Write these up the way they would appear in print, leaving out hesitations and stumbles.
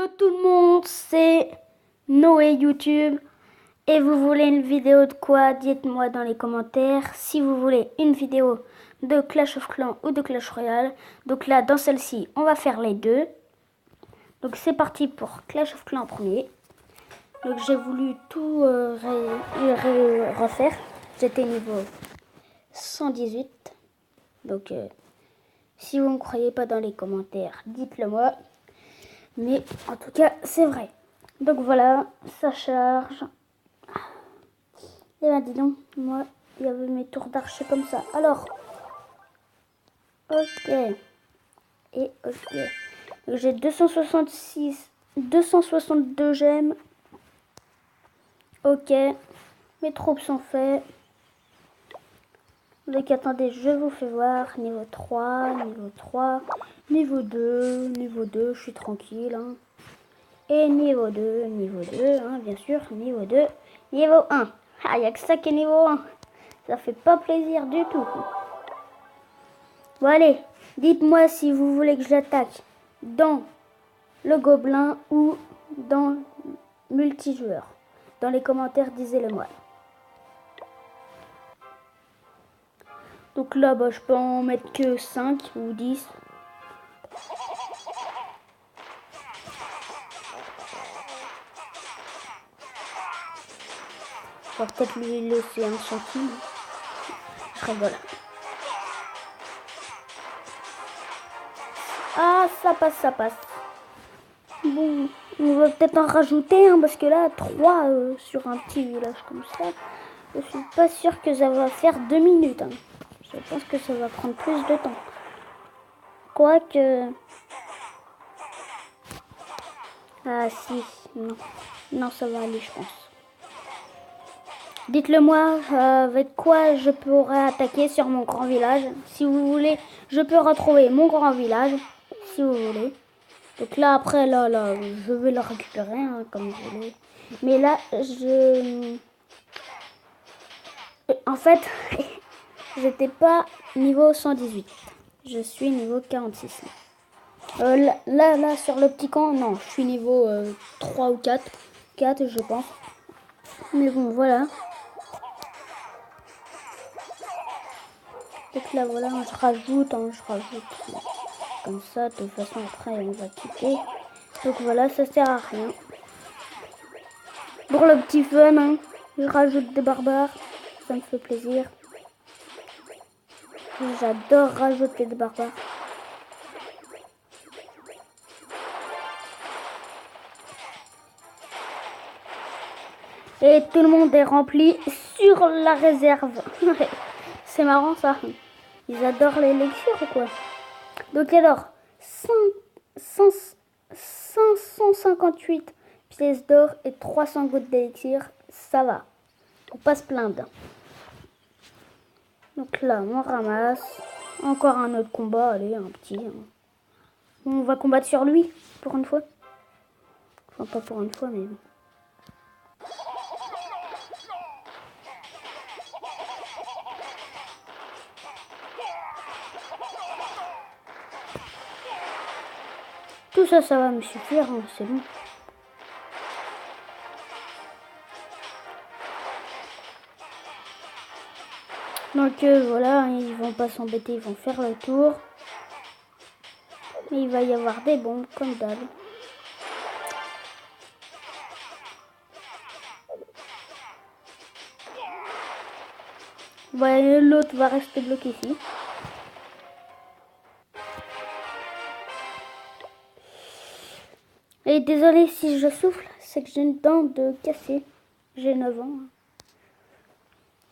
Hello tout le monde, c'est Noé YouTube et vous voulez une vidéo de quoi? Dites-moi dans les commentaires. Si vous voulez une vidéo de Clash of Clans ou de Clash Royale, donc là dans celle-ci on va faire les deux. Donc c'est parti pour Clash of Clans en premier. Donc j'ai voulu tout refaire. J'étais niveau 118. Donc si vous ne me croyez pas dans les commentaires, dites-le moi. Mais en tout cas, c'est vrai. Donc voilà, ça charge. Et ben dis donc, moi, il y avait mes tours d'archer comme ça. Alors, ok. Et ok. J'ai 262 gemmes. Ok. Mes troupes sont faites. Donc attendez, je vous fais voir. Niveau 3, niveau 3, niveau 2, niveau 2, je suis tranquille. Hein. Et niveau 2, hein, bien sûr, niveau 2, niveau 1. Ah, il n'y a que ça qui est niveau 1. Ça fait pas plaisir du tout. Bon allez, dites-moi si vous voulez que je l'attaque dans le gobelin ou dans multijoueur. Dans les commentaires, disez-le moi. Donc là, bah, je peux en mettre que 5 ou 10. Je vais peut-être lui laisser un centime. Je rigole. Ah, ça passe, ça passe. Bon, on va peut-être en rajouter, hein, parce que là, 3 sur un petit village comme ça, je suis pas sûre que ça va faire 2 minutes. Hein. Je pense que ça va prendre plus de temps. Quoique... Ah si, non. Non, ça va aller, je pense. Dites-le moi, avec quoi je pourrais attaquer sur mon grand village. Si vous voulez, je peux retrouver mon grand village, si vous voulez. Donc là, après, là, je vais le récupérer, hein, comme vous voulez. Mais là, en fait, j'étais pas niveau 118. Je suis niveau 46. Là, sur le petit camp, non, je suis niveau 3 ou 4. 4, je pense. Mais bon, voilà. Donc là, voilà, je rajoute. Comme ça, de toute façon, après, on va quitter. Donc voilà, ça sert à rien. Pour le petit fun, hein, je rajoute des barbares. Ça me fait plaisir. J'adore rajouter des barbares. Et tout le monde est rempli sur la réserve. C'est marrant ça. Ils adorent l'élixir ou quoi? Donc alors, 558 pièces d'or et 300 gouttes d'élixir, ça va. Faut pas se plaindre. Donc là, on ramasse. Encore un autre combat, allez, un petit. On va combattre sur lui, pour une fois. Enfin, pas pour une fois, mais bon. Tout ça, ça va me suffire, hein, c'est bon. Donc voilà, ils vont pas s'embêter, ils vont faire le tour. Et il va y avoir des bombes, comme d'hab. Ouais, l'autre va rester bloqué ici. Et désolé si je souffle, c'est que j'ai une dent de cassée. J'ai 9 ans.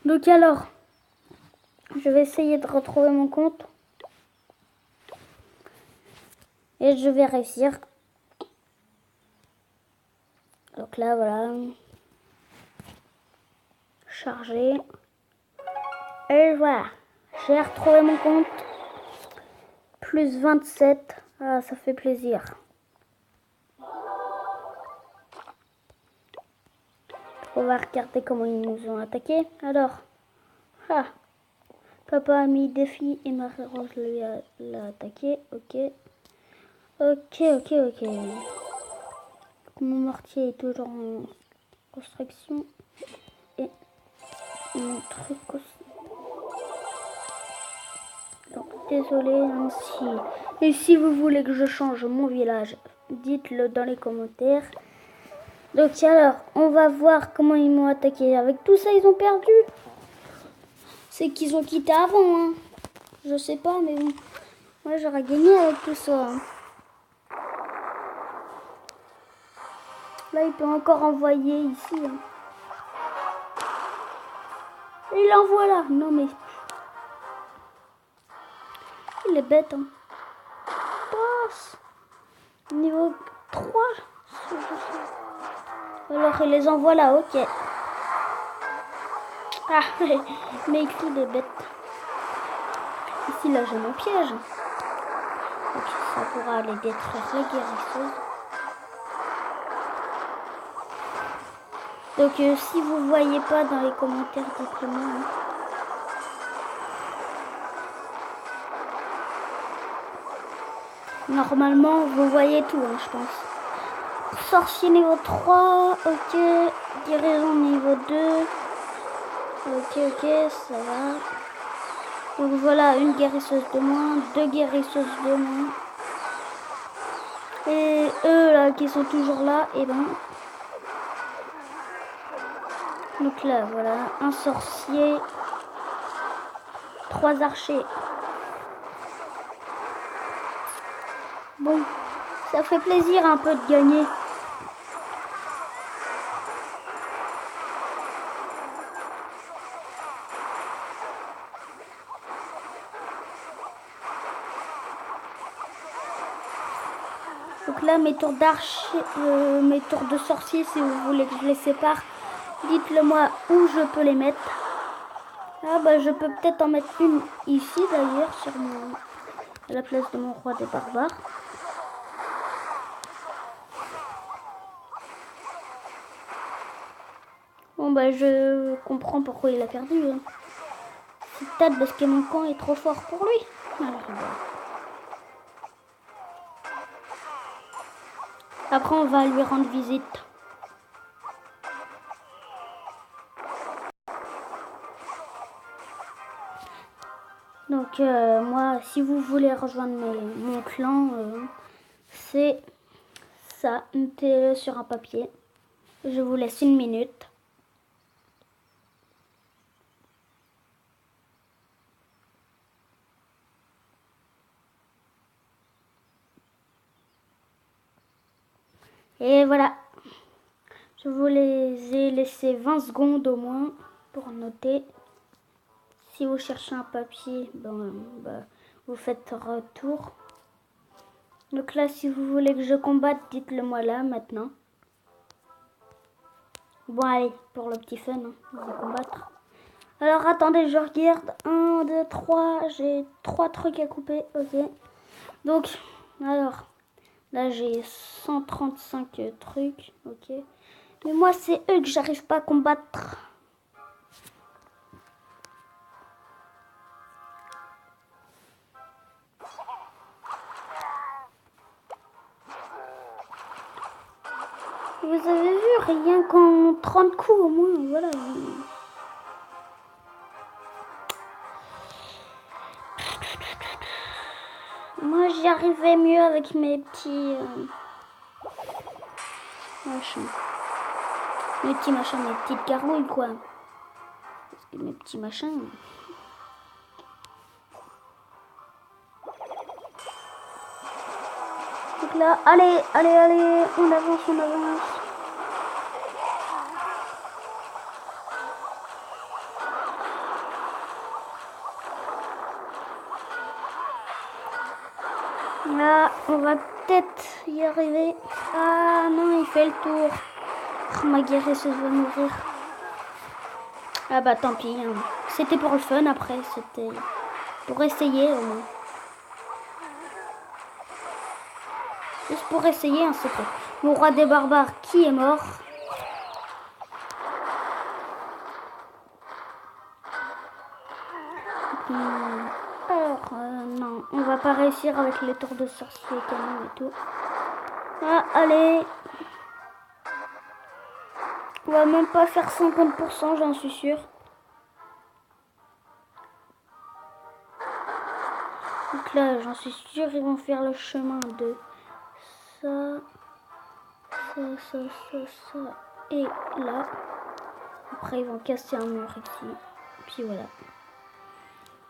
Donc alors, je vais essayer de retrouver mon compte. Et je vais réussir. Donc là, voilà. Charger. Et voilà. J'ai retrouvé mon compte. Plus 27. Ah, ça fait plaisir. On va regarder comment ils nous ont attaqué. Alors, ah, papa a mis défi et Marie-Rose l'a attaqué. Ok. Ok. Mon mortier est toujours en construction. Et mon truc aussi. Donc, désolé ainsi. Et si vous voulez que je change mon village, dites-le dans les commentaires. Donc alors, on va voir comment ils m'ont attaqué. Avec tout ça, ils ont perdu. C'est qu'ils ont quitté avant. Hein. Je sais pas, mais bon. Moi, j'aurais gagné avec tout ça. Hein. Là, il peut encore envoyer ici. Hein. Il envoie là. Non, mais... il est bête. Hein. Passe. Niveau 3. Alors, il les envoie là. Ok. Ah, mais il est bête. Ici, là, j'ai mon piège. Donc, ça pourra les détruire les guérisseuses. Donc, si vous voyez pas dans les commentaires, dites-le moi. Hein. Normalement, vous voyez tout, hein, je pense. Sorcier niveau 3, ok. Guérison niveau 2. Ok, ça va. Donc voilà, une guérisseuse de moins, 2 guérisseuses de moins. Et eux, là, qui sont toujours là, et ben... donc là, voilà, un sorcier, 3 archers. Bon, ça fait plaisir un peu de gagner. Donc là, mes tours d'archer, mes tours de sorcier, si vous voulez que je les sépare, dites-le moi où je peux les mettre. Ah bah je peux peut-être en mettre une ici d'ailleurs, à la place de mon roi des barbares. Bon bah je comprends pourquoi il a perdu. Hein. C'est peut-être parce que mon camp est trop fort pour lui. Alors, après on va lui rendre visite. Donc moi, si vous voulez rejoindre mon clan, c'est ça, notez-le sur un papier. Je vous laisse 1 minute. Et voilà, je vous les ai laissé 20 secondes au moins pour noter. Si vous cherchez un papier, vous faites retour. Donc là, si vous voulez que je combatte, dites-le moi là, maintenant. Bon, allez, pour le petit fun, hein, on va combattre. Alors, attendez, je regarde. 1, 2, 3, j'ai 3 trucs à couper, ok. Donc, alors, là, j'ai 135 trucs, ok. Mais moi, c'est eux que j'arrive pas à combattre. Vous avez vu, rien qu'en 30 coups au moins, voilà. Moi, j'y arrivais mieux avec mes petits machins. Mes petits machins, mes petites gargouilles, quoi. Parce que mes petits machins... Donc là, allez, on avance, on avance. Là, on va peut-être y arriver. Ah non, il fait le tour. Oh, ma guérisseuse va mourir. Ah bah tant pis. Hein. C'était pour le fun après, c'était pour essayer au moins. Juste pour essayer, hein, c'était. Mon roi des barbares qui est mort. Alors, non, on va pas réussir avec les tours de sorcier quand même et tout. Ah, allez. On va même pas faire 50%, j'en suis sûre. Donc là, j'en suis sûre, ils vont faire le chemin de ça, ça, et là. Après, ils vont casser un mur ici. Puis voilà.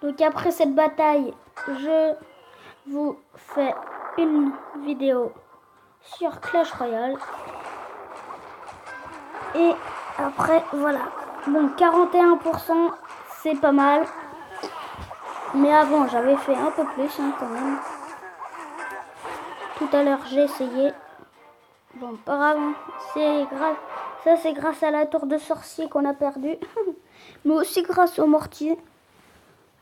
Donc après cette bataille, je vous fais une vidéo sur Clash Royale. Et après, voilà. Bon, 41%, c'est pas mal. Mais avant, j'avais fait un peu plus hein, quand même. Tout à l'heure, j'ai essayé. Bon, pas grave. C'est grave. Ça, c'est grâce à la tour de sorcier qu'on a perdu. Mais aussi grâce au mortier.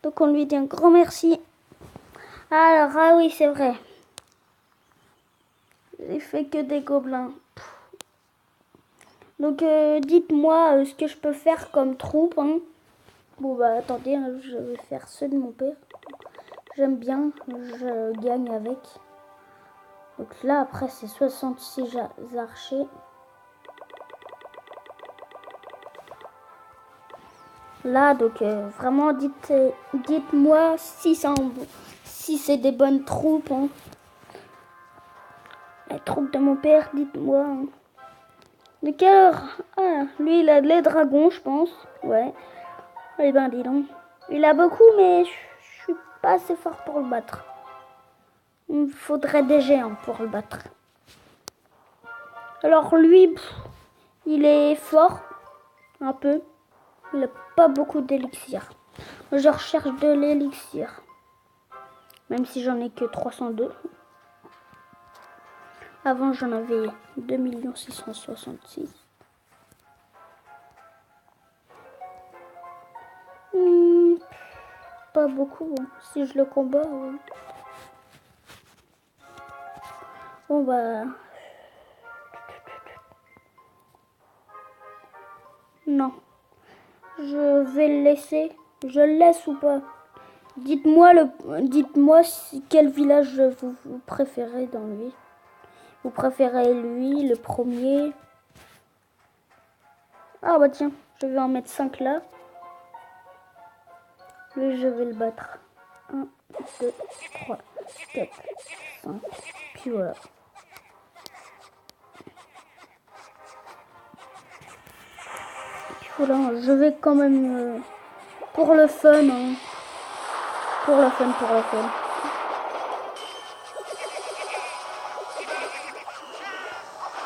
Donc, on lui dit un grand merci. Alors, ah oui, c'est vrai. J'ai fait que des gobelins. Donc, dites-moi ce que je peux faire comme troupe. Hein. Bon, bah, attendez, hein, je vais faire ceux de mon père. J'aime bien, je gagne avec. Donc là, après, c'est 66 archers. Là, donc, vraiment, dites-moi si c'est des bonnes troupes. Hein. Les troupes de mon père, dites-moi. Hein. De quelle heure? Ah, lui, il a les dragons, je pense. Ouais. Eh ben, dis donc. Il a beaucoup, mais je suis pas assez fort pour le battre. Il me faudrait des géants pour le battre. Alors lui, il est fort, un peu. Il n'a pas beaucoup d'élixir. Je recherche de l'élixir. Même si j'en ai que 302. Avant, j'en avais 2 666 000. Pas beaucoup, hein. Si je le combats. Ouais. Bon, bah... Non. Je vais le laisser. Je le laisse ou pas? Dites-moi quel village vous préférez dans lui. Vous préférez lui, le premier? Ah bah tiens, je vais en mettre 5 là. Lui, je vais le battre. 1, 2, 3, 4, 5. Puis voilà. Puis voilà, je vais quand même... pour le fun, hein. Pour le fun.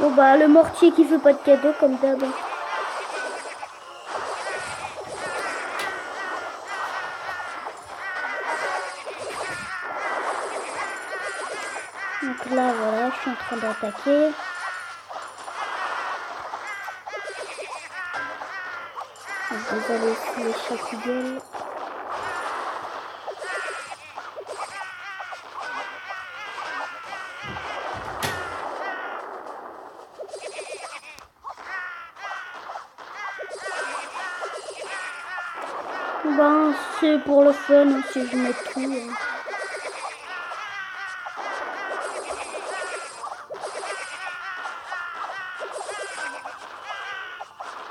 Bon bah, le mortier qui fait pas de cadeau comme d'hab. Donc là, voilà, je suis en train d'attaquer. Vous avez ici les chats qui gueulent. Ben, c'est pour le fun si je mets tout. Hein.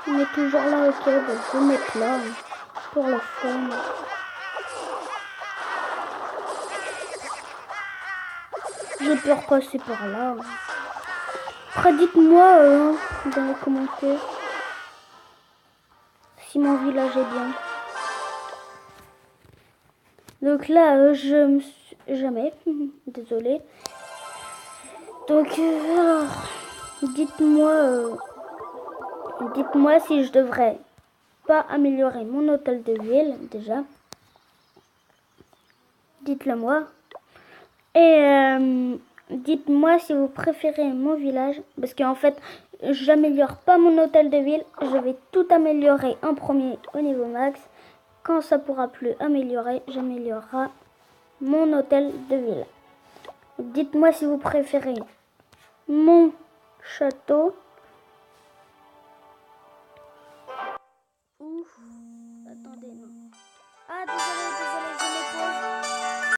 On est toujours là, ok, ben, je vais mettre là, hein, pour le fun. J'ai peur passer par là. Hein. Après, dites-moi dans les commentaires si mon village est bien. Donc là, je me suis... Jamais. Désolée. Donc, alors, dites-moi si je devrais pas améliorer mon hôtel de ville, déjà. Dites-le moi. Et dites-moi si vous préférez mon village. Parce qu'en fait, j'améliore pas mon hôtel de ville. Je vais tout améliorer en premier au niveau max. Quand ça pourra plus améliorer, j'améliorerai mon hôtel de ville. Dites-moi si vous préférez mon château ou... Attendez, non. Ah, désolé.